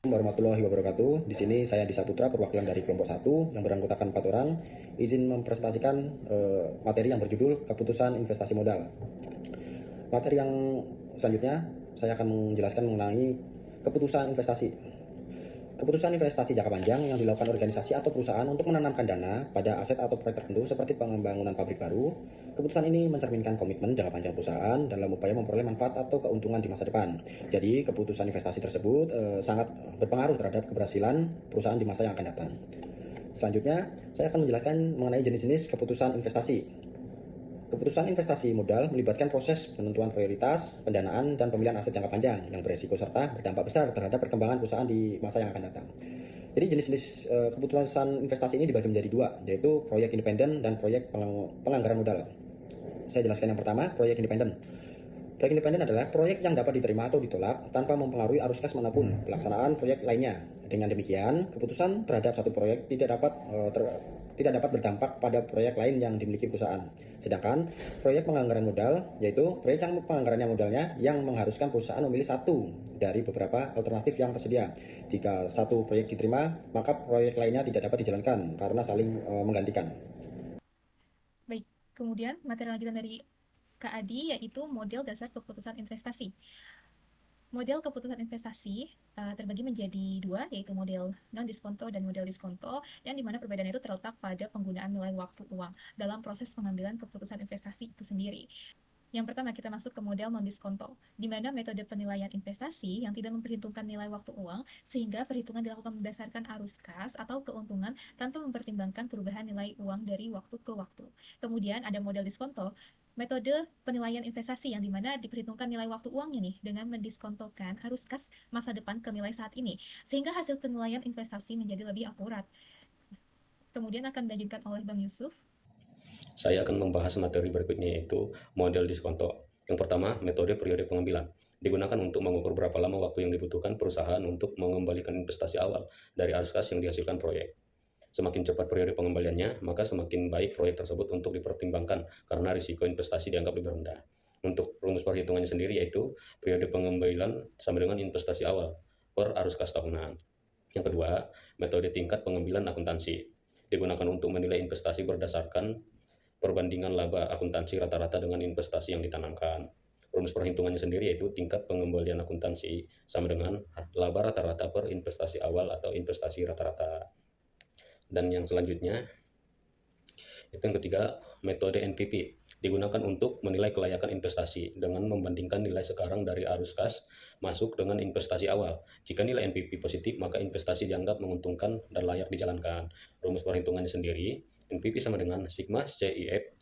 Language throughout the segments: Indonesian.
Warahmatullahi wabarakatuh. Di sini saya Disa Putra, perwakilan dari kelompok 1 yang beranggotakan 4 orang, izin mempresentasikan materi yang berjudul Keputusan Investasi Modal. Materi yang selanjutnya saya akan menjelaskan mengenai keputusan investasi. Keputusan investasi jangka panjang yang dilakukan organisasi atau perusahaan untuk menanamkan dana pada aset atau proyek tertentu seperti pembangunan pabrik baru. Keputusan ini mencerminkan komitmen jangka panjang perusahaan dalam upaya memperoleh manfaat atau keuntungan di masa depan. Jadi keputusan investasi tersebut sangat berpengaruh terhadap keberhasilan perusahaan di masa yang akan datang. Selanjutnya, saya akan menjelaskan mengenai jenis-jenis keputusan investasi. Keputusan investasi modal melibatkan proses penentuan prioritas, pendanaan, dan pemilihan aset jangka panjang yang beresiko serta berdampak besar terhadap perkembangan perusahaan di masa yang akan datang. Jadi jenis-jenis keputusan investasi ini dibagi menjadi dua, yaitu proyek independen dan proyek penganggaran modal. Saya jelaskan yang pertama, proyek independen. Proyek independen adalah proyek yang dapat diterima atau ditolak tanpa mempengaruhi arus kas manapun pelaksanaan proyek lainnya. Dengan demikian, keputusan terhadap satu proyek tidak dapat berdampak pada proyek lain yang dimiliki perusahaan. Sedangkan proyek penganggaran modal yaitu proyek yang penganggarannya modalnya yang mengharuskan perusahaan memilih satu dari beberapa alternatif yang tersedia. Jika satu proyek diterima, maka proyek lainnya tidak dapat dijalankan karena saling menggantikan. Baik, kemudian materi lanjutan dari Kak Adi yaitu model dasar keputusan investasi. Model keputusan investasi terbagi menjadi dua, yaitu model non-diskonto dan model diskonto, yang dimana perbedaannya itu terletak pada penggunaan nilai waktu uang dalam proses pengambilan keputusan investasi itu sendiri. Yang pertama, kita masuk ke model non-diskonto, di mana metode penilaian investasi yang tidak memperhitungkan nilai waktu uang, sehingga perhitungan dilakukan berdasarkan arus kas atau keuntungan tanpa mempertimbangkan perubahan nilai uang dari waktu ke waktu. Kemudian ada model diskonto, metode penilaian investasi yang dimana diperhitungkan nilai waktu uangnya nih dengan mendiskontokan arus kas masa depan ke nilai saat ini, sehingga hasil penilaian investasi menjadi lebih akurat. Kemudian akan dilanjutkan oleh Bang Yusuf. Saya akan membahas materi berikutnya, yaitu model diskonto. Yang pertama, metode periode pengambilan. Digunakan untuk mengukur berapa lama waktu yang dibutuhkan perusahaan untuk mengembalikan investasi awal dari arus kas yang dihasilkan proyek. Semakin cepat periode pengembaliannya, maka semakin baik proyek tersebut untuk dipertimbangkan karena risiko investasi dianggap lebih rendah. Untuk rumus perhitungannya sendiri yaitu periode pengembalian sama dengan investasi awal per arus kas tahunan. Yang kedua, metode tingkat pengambilan akuntansi. Digunakan untuk menilai investasi berdasarkan perbandingan laba akuntansi rata-rata dengan investasi yang ditanamkan. Rumus perhitungannya sendiri yaitu tingkat pengembalian akuntansi sama dengan laba rata-rata per investasi awal atau investasi rata-rata. Dan yang selanjutnya, itu yang ketiga, metode NPP. Digunakan untuk menilai kelayakan investasi dengan membandingkan nilai sekarang dari arus kas masuk dengan investasi awal. Jika nilai NPP positif, maka investasi dianggap menguntungkan dan layak dijalankan. Rumus perhitungannya sendiri, NPP sama dengan sigma CIF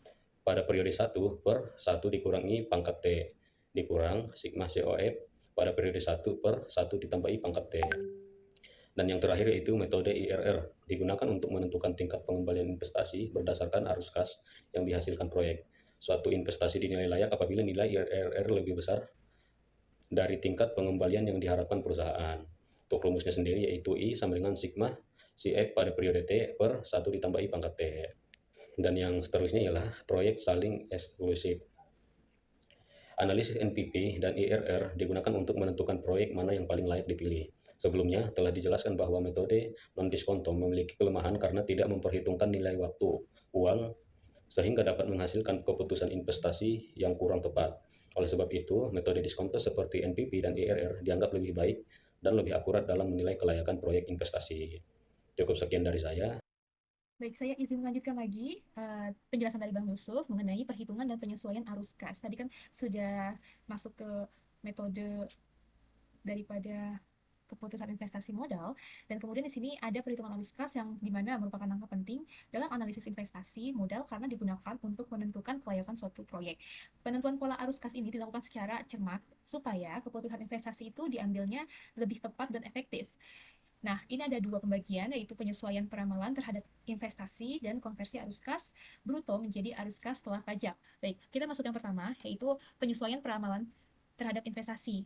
pada periode 1 per 1 dikurangi pangkat T dikurang sigma COF pada periode 1 per 1 ditambahi pangkat T. Dan yang terakhir yaitu metode IRR, digunakan untuk menentukan tingkat pengembalian investasi berdasarkan arus kas yang dihasilkan proyek. Suatu investasi dinilai layak apabila nilai IRR lebih besar dari tingkat pengembalian yang diharapkan perusahaan. Untuk rumusnya sendiri yaitu I sama dengan sigma CF pada periode T per 1 ditambahi pangkat T. Dan yang seterusnya ialah proyek saling eksklusif. Analisis NPP dan IRR digunakan untuk menentukan proyek mana yang paling layak dipilih. Sebelumnya telah dijelaskan bahwa metode non-diskonto memiliki kelemahan karena tidak memperhitungkan nilai waktu uang sehingga dapat menghasilkan keputusan investasi yang kurang tepat. Oleh sebab itu, metode diskonto seperti NPP dan IRR dianggap lebih baik dan lebih akurat dalam menilai kelayakan proyek investasi. Cukup sekian dari saya. Baik, saya izin melanjutkan lagi penjelasan dari Bang Yusuf mengenai perhitungan dan penyesuaian arus kas. Tadi kan sudah masuk ke metode daripada keputusan investasi modal, dan kemudian di sini ada perhitungan arus kas yang dimana merupakan langkah penting dalam analisis investasi modal karena digunakan untuk menentukan kelayakan suatu proyek. Penentuan pola arus kas ini dilakukan secara cermat supaya keputusan investasi itu diambilnya lebih tepat dan efektif. Nah, ini ada dua pembagian, yaitu penyesuaian peramalan terhadap investasi dan konversi arus kas bruto menjadi arus kas setelah pajak. Baik, kita masuk yang pertama, yaitu penyesuaian peramalan terhadap investasi,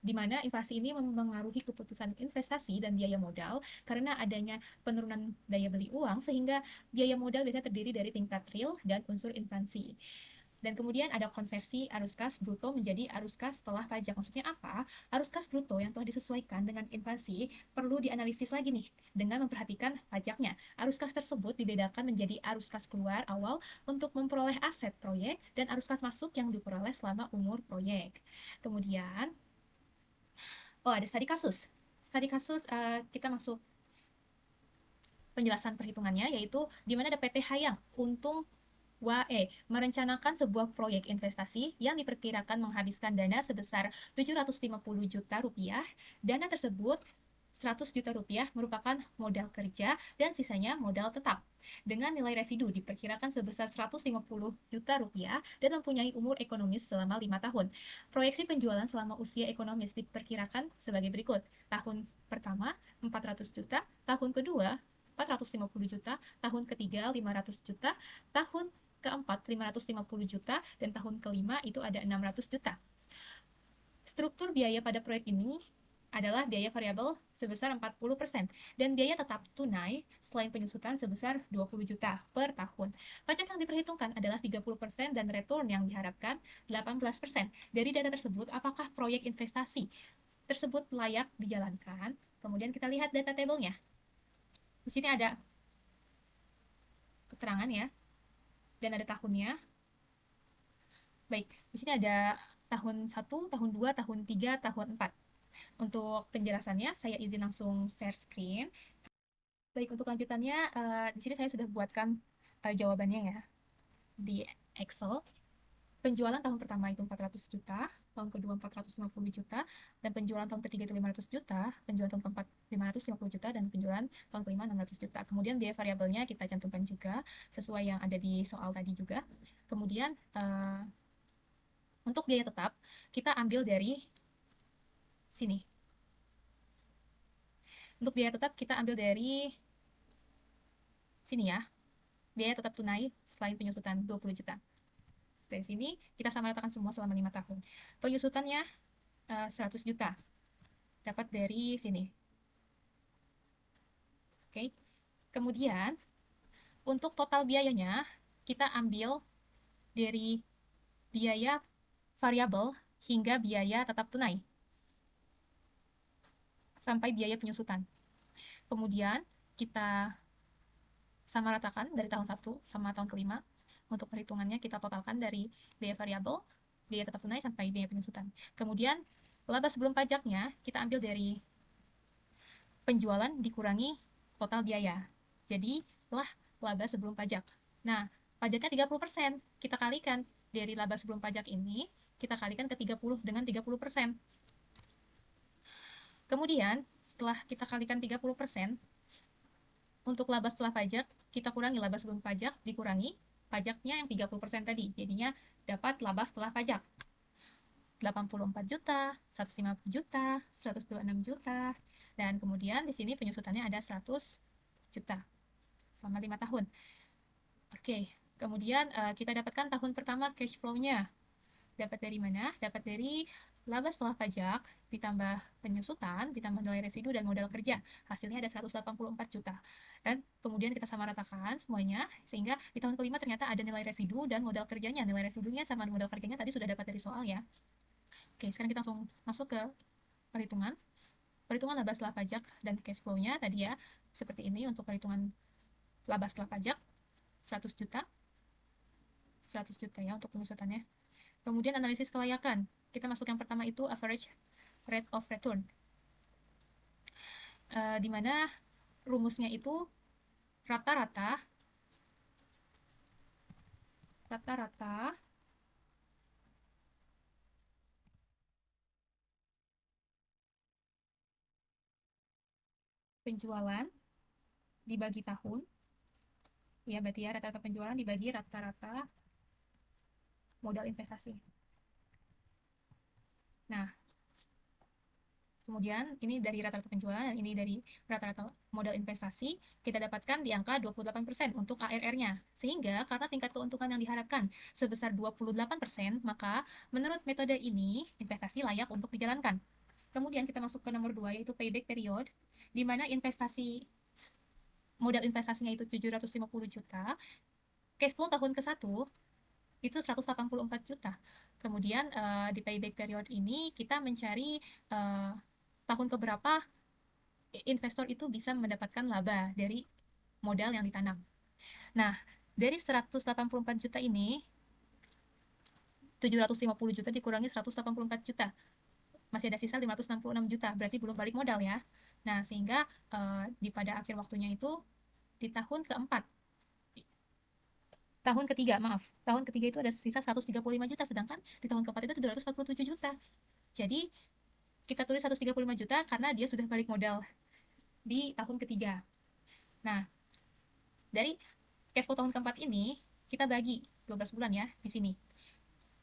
di mana inflasi ini mempengaruhi keputusan investasi dan biaya modal karena adanya penurunan daya beli uang, sehingga biaya modal biasanya terdiri dari tingkat real dan unsur inflasi. Dan kemudian ada konversi arus kas bruto menjadi arus kas setelah pajak. Maksudnya apa? Arus kas bruto yang telah disesuaikan dengan inflasi perlu dianalisis lagi nih dengan memperhatikan pajaknya. Arus kas tersebut dibedakan menjadi arus kas keluar awal untuk memperoleh aset proyek dan arus kas masuk yang diperoleh selama umur proyek. Kemudian, ada studi kasus. Studi kasus kita masuk penjelasan perhitungannya, yaitu di mana ada PT Hayang Untung WAE merencanakan sebuah proyek investasi yang diperkirakan menghabiskan dana sebesar 750 juta rupiah. Dana tersebut 100 juta rupiah merupakan modal kerja dan sisanya modal tetap. Dengan nilai residu diperkirakan sebesar 150 juta rupiah dan mempunyai umur ekonomis selama 5 tahun. Proyeksi penjualan selama usia ekonomis diperkirakan sebagai berikut. Tahun pertama 400 juta, tahun kedua 450 juta, tahun ketiga 500 juta, tahun keempat 550 juta, dan tahun kelima itu ada 600 juta. Struktur biaya pada proyek ini adalah biaya variabel sebesar 40% dan biaya tetap tunai selain penyusutan sebesar 20 juta per tahun. Pajak yang diperhitungkan adalah 30% dan return yang diharapkan 18%. Dari data tersebut, apakah proyek investasi tersebut layak dijalankan? Kemudian kita lihat data tabelnya. Di sini ada keterangan ya, dan ada tahunnya. Baik, di sini ada tahun 1, tahun 2, tahun 3, tahun 4. Untuk penjelasannya, saya izin langsung share screen. Baik, untuk lanjutannya, di sini saya sudah buatkan jawabannya ya, di Excel. Penjualan tahun pertama itu 400 juta, tahun kedua 450 juta, dan penjualan tahun ketiga itu 500 juta, penjualan tahun keempat 550 juta, dan penjualan tahun kelima 600 juta. Kemudian biaya variabelnya kita cantumkan juga, sesuai yang ada di soal tadi juga. Kemudian, untuk biaya tetap, kita ambil dari sini. Untuk biaya tetap, kita ambil dari sini ya. Biaya tetap tunai selain penyusutan 20 juta. Dari sini, kita samaratakan semua selama 5 tahun. Penyusutannya 100 juta. Dapat dari sini. Oke. Kemudian, untuk total biayanya, kita ambil dari biaya variabel hingga biaya tetap tunai. Sampai biaya penyusutan. Kemudian, kita samaratakan dari tahun 1 sama tahun kelima. Untuk perhitungannya kita totalkan dari biaya variabel, biaya tetap tunai, sampai biaya penyusutan. Kemudian, laba sebelum pajaknya kita ambil dari penjualan dikurangi total biaya. Jadi, laba sebelum pajak. Nah, pajaknya 30%. Kita kalikan dari laba sebelum pajak ini, kita kalikan ke 30 dengan 30%. Kemudian, setelah kita kalikan 30%, untuk laba setelah pajak, kita kurangi laba sebelum pajak, dikurangi pajaknya yang 30% tadi. Jadinya dapat laba setelah pajak. 84 juta, 150 juta, 126 juta, dan kemudian di sini penyusutannya ada 100 juta selama 5 tahun. Oke, kemudian kita dapatkan tahun pertama cash flow-nya. Dapat dari mana? Dapat dari laba setelah pajak, ditambah penyusutan, ditambah nilai residu dan modal kerja. Hasilnya ada 184 juta. Dan kemudian kita samaratakan semuanya, sehingga di tahun kelima ternyata ada nilai residu dan modal kerjanya. Nilai residunya sama modal kerjanya tadi sudah dapat dari soal ya. Oke, sekarang kita langsung masuk ke perhitungan. Perhitungan laba setelah pajak dan cash flow-nya tadi ya, seperti ini untuk perhitungan laba setelah pajak, 100 juta. 100 juta ya untuk penyusutannya. Kemudian analisis kelayakan. Kita masuk yang pertama itu average rate of return. Di mana rumusnya itu rata-rata penjualan dibagi tahun. Ya, berarti ya rata-rata penjualan dibagi rata-rata modal investasi. Nah, kemudian ini dari rata-rata penjualan dan ini dari rata-rata modal investasi, kita dapatkan di angka 28% untuk ARR-nya. Sehingga karena tingkat keuntungan yang diharapkan sebesar 28%, maka menurut metode ini investasi layak untuk dijalankan. Kemudian kita masuk ke nomor 2 yaitu payback period, di mana modal investasinya itu 750 juta. Cash flow tahun ke-1 itu 184 juta. Kemudian di payback period ini kita mencari tahun keberapa investor itu bisa mendapatkan laba dari modal yang ditanam. Nah, dari 184 juta ini, 750 juta dikurangi 184 juta. Masih ada sisa 566 juta, berarti belum balik modal ya. Nah, sehingga pada akhir waktunya itu di tahun keempat, tahun ketiga itu ada sisa 135 juta, sedangkan di tahun keempat itu 747 juta. Jadi kita tulis 135 juta karena dia sudah balik modal di tahun ketiga. Nah, dari cash flow tahun keempat ini kita bagi 12 bulan ya di sini.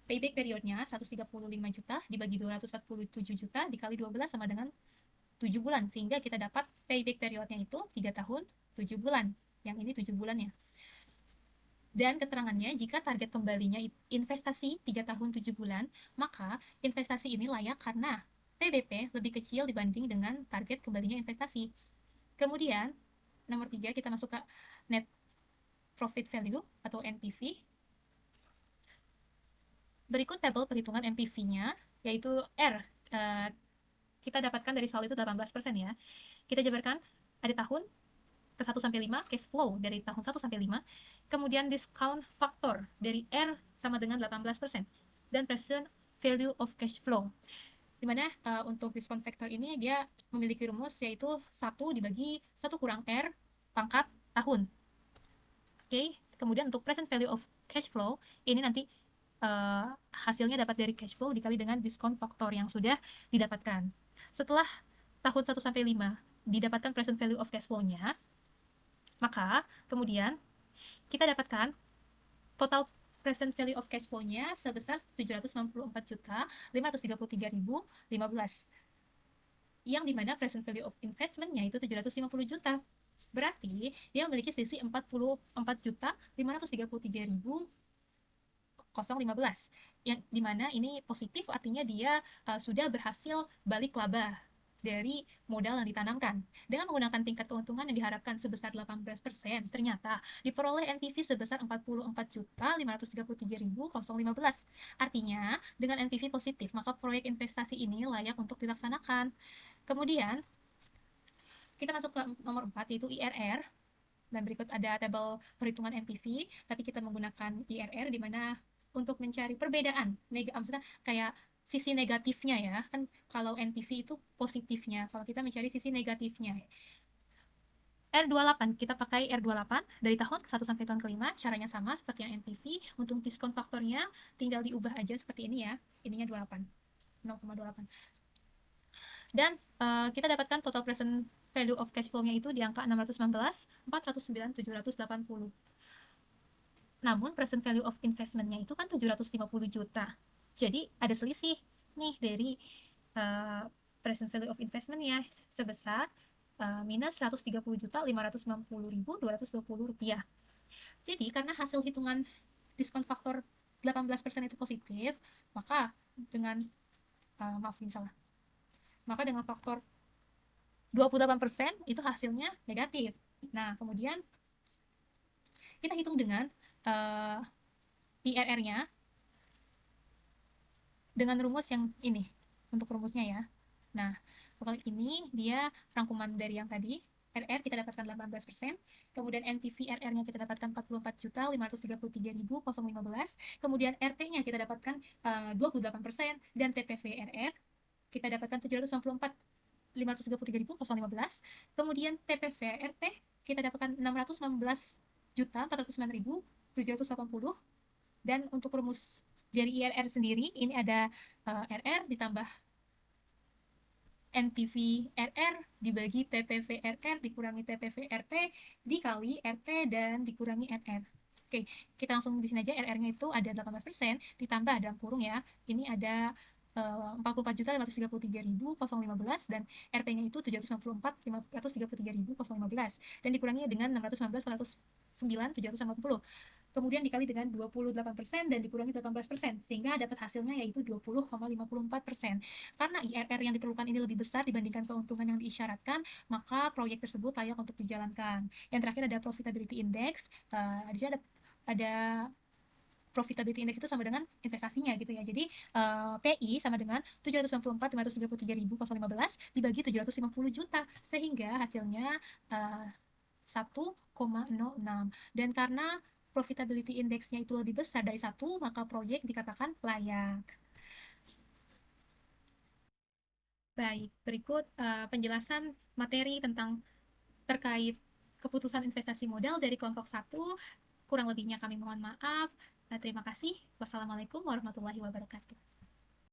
Payback periodnya 135 juta dibagi 247 juta dikali 12 sama dengan 7 bulan, sehingga kita dapat payback periodnya itu 3 tahun 7 bulan. Yang ini 7 bulannya. Dan keterangannya, jika target kembalinya investasi 3 tahun 7 bulan, maka investasi ini layak karena PBP lebih kecil dibanding dengan target kembalinya investasi. Kemudian, nomor 3 kita masuk ke net profit value atau NPV. Berikut tabel perhitungan NPV-nya, yaitu R. Kita dapatkan dari soal itu 18% ya. Kita jabarkan ada tahun ke 1 sampai 5, cash flow dari tahun 1 sampai 5, kemudian discount factor dari R sama dengan 18%, dan present value of cash flow. Dimana untuk discount factor ini dia memiliki rumus yaitu 1 dibagi 1 kurang R pangkat tahun. Oke, kemudian untuk present value of cash flow ini nanti hasilnya dapat dari cash flow dikali dengan diskon faktor yang sudah didapatkan. Setelah tahun 1 sampai 5 didapatkan present value of cash flow-nya, maka kemudian kita dapatkan total present value of cash flow-nya sebesar 794.533.015, yang dimana present value of investment-nya itu 750 juta. Berarti dia memiliki selisih 44.533.015, yang dimana ini positif, artinya dia sudah berhasil balik laba dari modal yang ditanamkan. Dengan menggunakan tingkat keuntungan yang diharapkan sebesar 18%, ternyata diperoleh NPV sebesar 44.533.015. Artinya, dengan NPV positif, maka proyek investasi ini layak untuk dilaksanakan. Kemudian, kita masuk ke nomor 4, yaitu IRR. Dan berikut ada tabel perhitungan NPV, tapi kita menggunakan IRR, di mana untuk mencari perbedaan, maksudnya kayak sisi negatifnya ya, kan kalau NPV itu positifnya, kalau kita mencari sisi negatifnya. R28, kita pakai R28 dari tahun ke 1 sampai tahun ke-5, caranya sama seperti yang NPV, untuk diskon faktornya tinggal diubah aja seperti ini ya, ininya 28, 0,28. Dan kita dapatkan total present value of cash flow-nya itu di angka 619, 409, 780. Namun present value of investment-nya itu kan 750 juta. Jadi ada selisih nih dari present value of investment-nya sebesar minus 130.590.220 rupiah. Jadi karena hasil hitungan diskon faktor 18% itu positif, maka dengan maka dengan faktor 28% itu hasilnya negatif. Nah, kemudian kita hitung dengan IRR-nya dengan rumus yang ini, untuk rumusnya ya. Nah, kalau ini dia rangkuman dari yang tadi, RR kita dapatkan 18%, kemudian NPV RR-nya kita dapatkan 44.533.015, kemudian RT-nya kita dapatkan 28%, dan TPV RR kita dapatkan 794.533.015, kemudian TPV RT kita dapatkan 619.409.780, dan untuk rumus dari IRR sendiri ini ada RR ditambah NPV RR dibagi TPV RR dikurangi TPV RT dikali RT dan dikurangi RR. Oke, kita langsung di sini aja. RR-nya itu ada 18% ditambah dalam kurung ya. Ini ada 44.533.015 dan RP-nya itu 794.533.015 dan dikurangi dengan 619.409.780. Kemudian dikali dengan 28% dan dikurangi 18%, sehingga dapat hasilnya yaitu 20,54%. Karena IRR yang diperlukan ini lebih besar dibandingkan keuntungan yang diisyaratkan, maka proyek tersebut layak untuk dijalankan. Yang terakhir ada profitability index. Di sini ada profitability index itu sama dengan investasinya gitu ya. Jadi PI sama dengan 794.533.015 dibagi 750 juta sehingga hasilnya 1,06. Dan karena profitability index-nya itu lebih besar dari 1, maka proyek dikatakan layak. Baik, berikut penjelasan materi terkait keputusan investasi modal dari kelompok 1. Kurang lebihnya kami mohon maaf. Terima kasih. Wassalamualaikum warahmatullahi wabarakatuh.